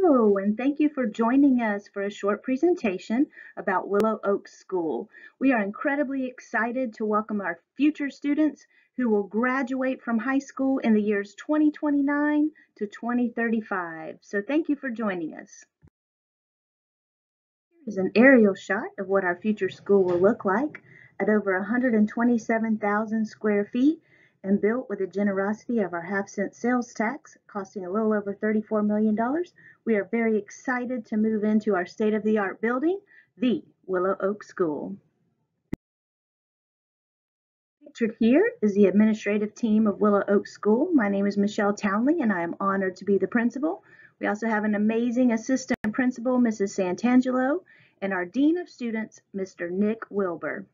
Hello, and thank you for joining us for a short presentation about Willow Oak School. We are incredibly excited to welcome our future students who will graduate from high school in the years 2029 to 2035. So thank you for joining us. Here's an aerial shot of what our future school will look like at over 127,000 square feet and built with the generosity of our half-cent sales tax, costing a little over $34 million. We are very excited to move into our state-of-the-art building, the Willow Oak School. Pictured here is the administrative team of Willow Oak School. My name is Michelle Townley, and I am honored to be the principal. We also have an amazing assistant principal, Mrs. Santangelo, and our dean of students, Mr. Nick Wilbur.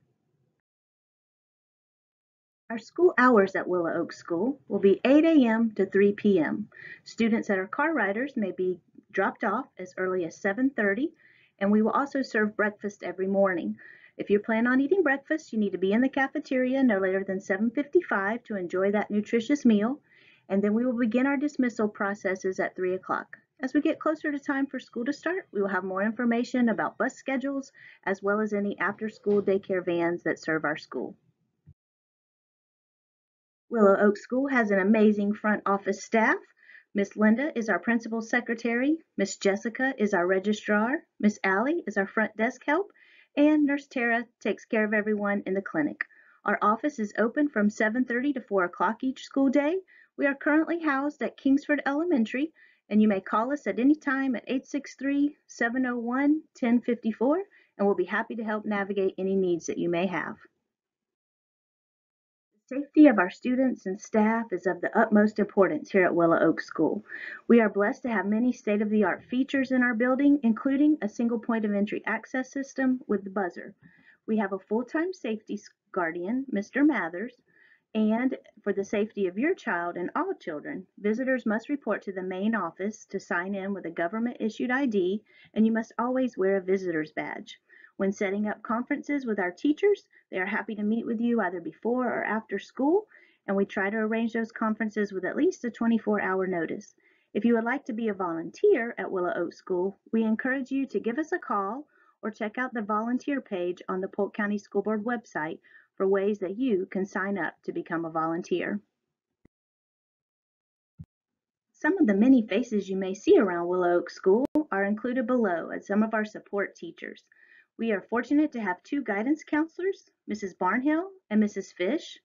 Our school hours at Willow Oak School will be 8 a.m. to 3 p.m. Students that are car riders may be dropped off as early as 7:30, and we will also serve breakfast every morning. If you plan on eating breakfast, you need to be in the cafeteria no later than 7:55 to enjoy that nutritious meal, and then we will begin our dismissal processes at 3 o'clock. As we get closer to time for school to start, we will have more information about bus schedules as well as any after-school daycare vans that serve our school. Willow Oak School has an amazing front office staff. Miss Linda is our principal secretary, Miss Jessica is our registrar, Miss Allie is our front desk help, and Nurse Tara takes care of everyone in the clinic. Our office is open from 7:30 to 4 o'clock each school day. We are currently housed at Kingsford Elementary, and you may call us at any time at 863-701-1054, and we'll be happy to help navigate any needs that you may have. The safety of our students and staff is of the utmost importance here at Willow Oak School. We are blessed to have many state-of-the-art features in our building, including a single point of entry access system with the buzzer. We have a full-time safety guardian, Mr. Mathers, and for the safety of your child and all children, visitors must report to the main office to sign in with a government-issued ID, and you must always wear a visitor's badge. When setting up conferences with our teachers, they are happy to meet with you either before or after school, and we try to arrange those conferences with at least a 24-hour notice. If you would like to be a volunteer at Willow Oak School, we encourage you to give us a call or check out the volunteer page on the Polk County School Board website for ways that you can sign up to become a volunteer. Some of the many faces you may see around Willow Oak School are included below as some of our support teachers. We are fortunate to have two guidance counselors, Mrs. Barnhill and Mrs. Fish,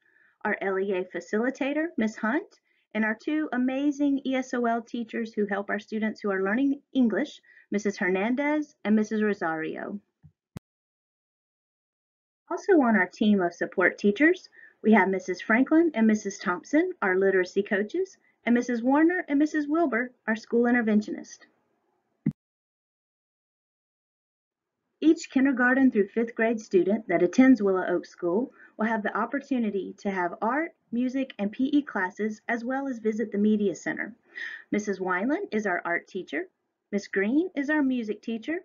our LEA facilitator, Ms. Hunt, and our two amazing ESOL teachers who help our students who are learning English, Mrs. Hernandez and Mrs. Rosario. Also on our team of support teachers, we have Mrs. Franklin and Mrs. Thompson, our literacy coaches, and Mrs. Warner and Mrs. Wilbur, our school interventionist. Each kindergarten through fifth grade student that attends Willow Oak School will have the opportunity to have art, music, and PE classes, as well as visit the Media Center. Mrs. Wineland is our art teacher. Miss Green is our music teacher.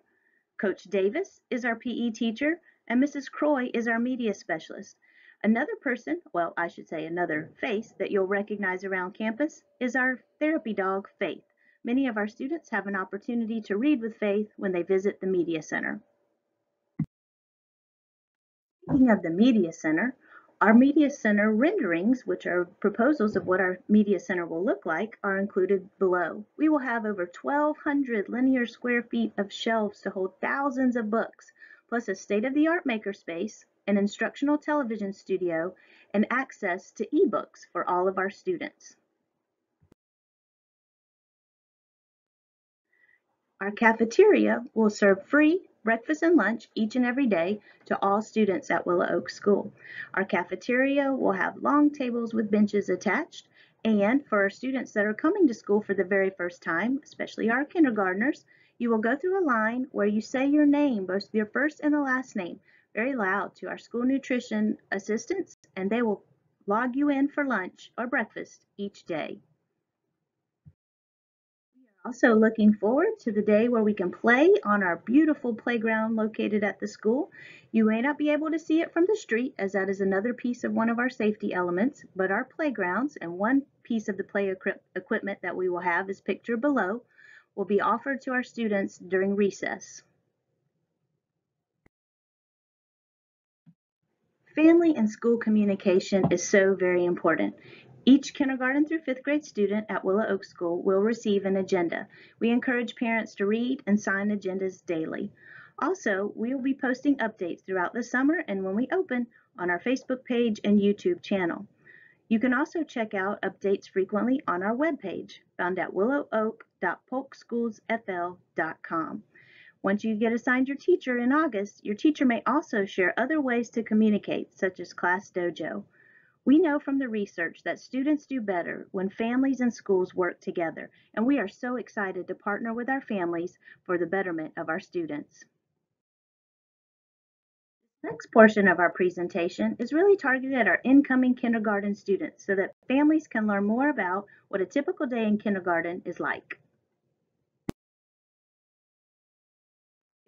Coach Davis is our PE teacher, and Mrs. Croy is our media specialist. Another person, well, I should say another face that you'll recognize around campus is our therapy dog, Faith. Many of our students have an opportunity to read with Faith when they visit the Media Center. Speaking of the Media Center, our Media Center renderings, which are proposals of what our Media Center will look like, are included below. We will have over 1,200 linear square feet of shelves to hold thousands of books, plus a state-of-the-art makerspace, an instructional television studio, and access to ebooks for all of our students. Our cafeteria will serve free breakfast and lunch each and every day to all students at Willow Oak School. Our cafeteria will have long tables with benches attached, and for our students that are coming to school for the very first time, especially our kindergartners, you will go through a line where you say your name, both your first and the last name, very loud to our school nutrition assistants, and they will log you in for lunch or breakfast each day. Also looking forward to the day where we can play on our beautiful playground located at the school. You may not be able to see it from the street, as that is another piece of one of our safety elements, but our playgrounds, and one piece of the play equipment that we will have is pictured below, will be offered to our students during recess. Family and school communication is so very important. Each kindergarten through fifth grade student at Willow Oak School will receive an agenda. We encourage parents to read and sign agendas daily. Also, we will be posting updates throughout the summer and when we open on our Facebook page and YouTube channel. You can also check out updates frequently on our webpage, found at willowoak.polkschoolsfl.com. Once you get assigned your teacher in August, your teacher may also share other ways to communicate, such as Class Dojo. We know from the research that students do better when families and schools work together, and we are so excited to partner with our families for the betterment of our students. The next portion of our presentation is really targeted at our incoming kindergarten students so that families can learn more about what a typical day in kindergarten is like.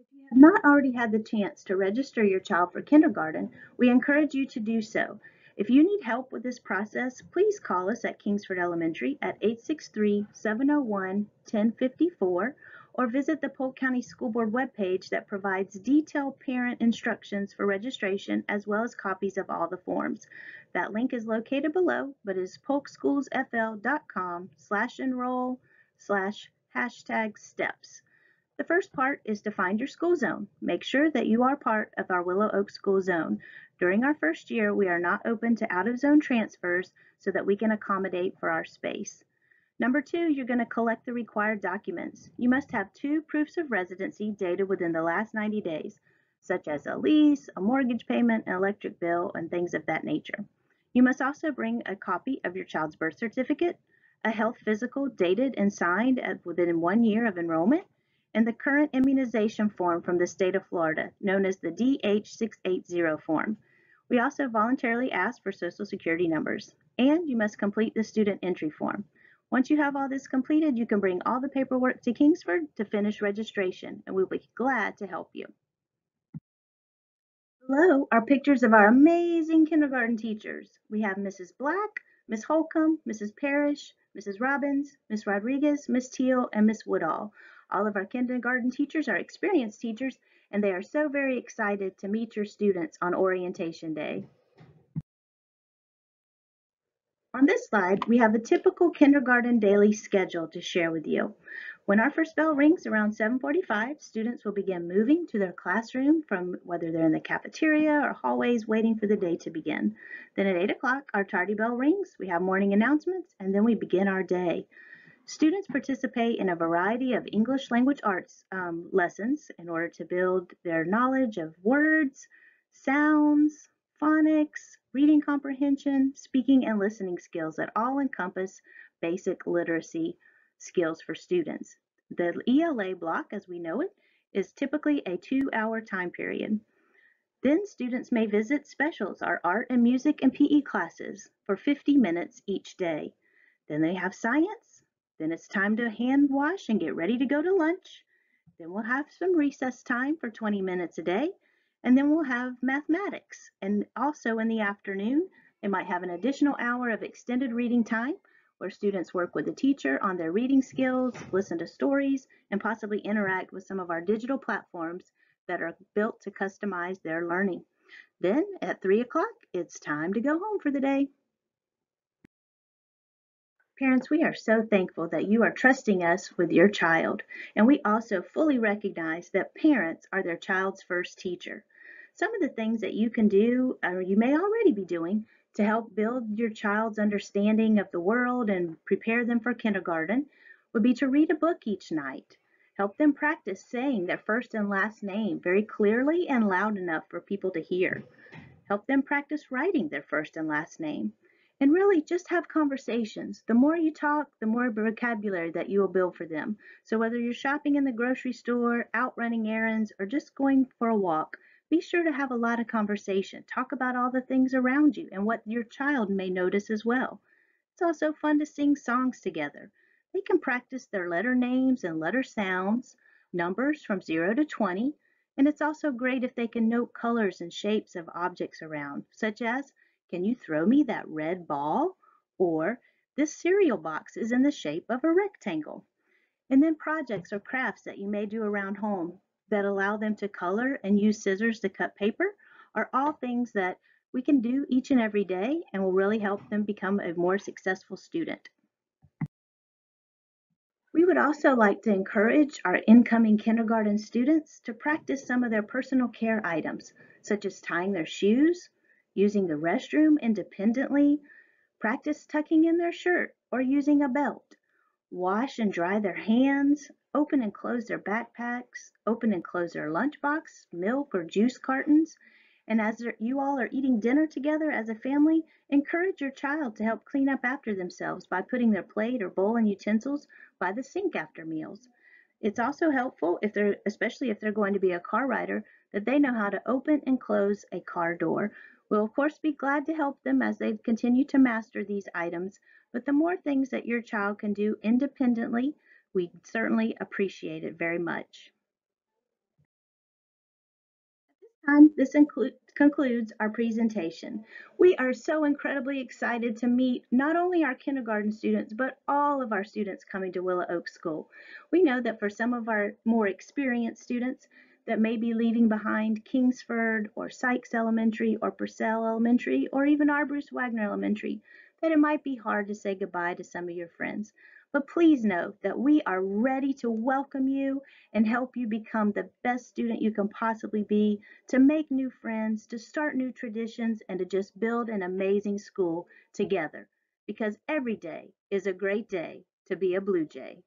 If you have not already had the chance to register your child for kindergarten, we encourage you to do so. If you need help with this process, please call us at Kingsford Elementary at 863-701-1054 or visit the Polk County School Board webpage that provides detailed parent instructions for registration as well as copies of all the forms. That link is located below, but is polkschoolsfl.com/enroll/#steps. The first part is to find your school zone. Make sure that you are part of our Willow Oak School Zone. During our first year, we are not open to out-of-zone transfers so that we can accommodate for our space. Number two, you're going to collect the required documents. You must have 2 proofs of residency dated within the last 90 days, such as a lease, a mortgage payment, an electric bill, and things of that nature. You must also bring a copy of your child's birth certificate, a health physical dated and signed within 1 year of enrollment, and the current immunization form from the state of Florida, known as the DH680 form. We also voluntarily ask for Social Security numbers, and you must complete the student entry form. Once you have all this completed, you can bring all the paperwork to Kingsford to finish registration, and we'll be glad to help you. Below are pictures of our amazing kindergarten teachers. We have Mrs. Black, Miss Holcomb, Mrs. Parrish, Mrs. Robbins, Miss Rodriguez, Miss Teal, and Miss Woodall. All of our kindergarten teachers are experienced teachers, and they are so very excited to meet your students on Orientation Day. On this slide, we have a typical kindergarten daily schedule to share with you. When our first bell rings around 7:45, students will begin moving to their classroom from whether they're in the cafeteria or hallways waiting for the day to begin. Then at 8 o'clock, our tardy bell rings, we have morning announcements, and then we begin our day. Students participate in a variety of English language arts lessons in order to build their knowledge of words, sounds, phonics, reading comprehension, speaking, and listening skills that all encompass basic literacy skills for students. The ELA block, as we know it, is typically a 2-hour time period. Then students may visit specials, our art and music and PE classes, for 50 minutes each day. Then they have science. Then it's time to hand wash and get ready to go to lunch. Then we'll have some recess time for 20 minutes a day. And then we'll have mathematics. And also in the afternoon, they might have an additional hour of extended reading time where students work with the teacher on their reading skills, listen to stories, and possibly interact with some of our digital platforms that are built to customize their learning. Then at 3 o'clock, it's time to go home for the day. Parents, we are so thankful that you are trusting us with your child, and we also fully recognize that parents are their child's first teacher. Some of the things that you can do, or you may already be doing, to help build your child's understanding of the world and prepare them for kindergarten would be to read a book each night. Help them practice saying their first and last name very clearly and loud enough for people to hear. Help them practice writing their first and last name. And really just have conversations. The more you talk, the more vocabulary that you will build for them. So whether you're shopping in the grocery store, out running errands, or just going for a walk, be sure to have a lot of conversation. Talk about all the things around you and what your child may notice as well. It's also fun to sing songs together. They can practice their letter names and letter sounds, numbers from 0 to 20, and it's also great if they can note colors and shapes of objects around, such as, can you throw me that red ball? Or, this cereal box is in the shape of a rectangle. And then projects or crafts that you may do around home that allow them to color and use scissors to cut paper are all things that we can do each and every day and will really help them become a more successful student. We would also like to encourage our incoming kindergarten students to practice some of their personal care items, such as tying their shoes, using the restroom independently, practice tucking in their shirt or using a belt, wash and dry their hands, open and close their backpacks, open and close their lunchbox, milk or juice cartons. And as you all are eating dinner together as a family, encourage your child to help clean up after themselves by putting their plate or bowl and utensils by the sink after meals. It's also helpful if they're, especially if they're going to be a car rider, that they know how to open and close a car door. We'll of course be glad to help them as they continue to master these items, but the more things that your child can do independently, we certainly appreciate it very much. This concludes our presentation. We are so incredibly excited to meet not only our kindergarten students, but all of our students coming to Willow Oak School. We know that for some of our more experienced students that may be leaving behind Kingsford or Sykes Elementary or Purcell Elementary or even our Bruce Wagner Elementary, that it might be hard to say goodbye to some of your friends. But please know that we are ready to welcome you and help you become the best student you can possibly be, to make new friends, to start new traditions, and to just build an amazing school together. Because every day is a great day to be a Blue Jay.